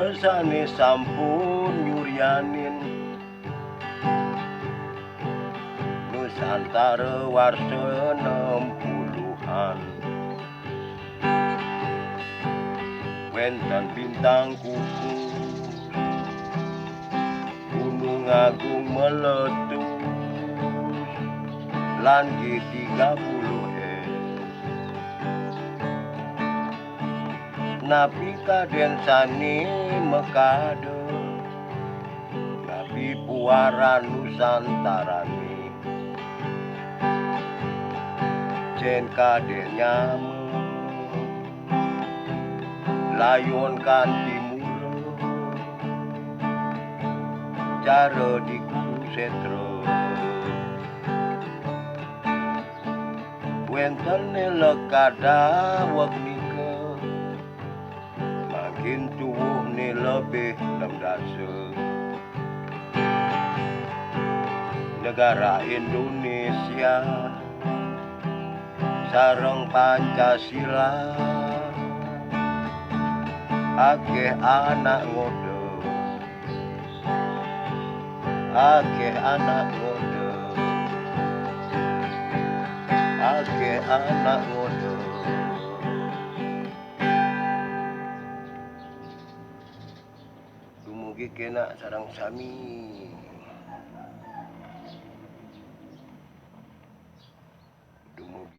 Kersane sampun nyuryanin Nusantara warsa 60-an. Wenten bintang kuku Gunung Agung meletus lan G30S. Napi kaden sani mekade Napi puara Nusantarane Jen kaden nyame layon kanthi murah cara di kusetra wentene lekada wegnika makin tuwuh ne lebih 16. Negara Indonesia sareng Pancasila akeh anak ngode akeh anak ngode akeh anak ngode. Dumugi kena sareng sami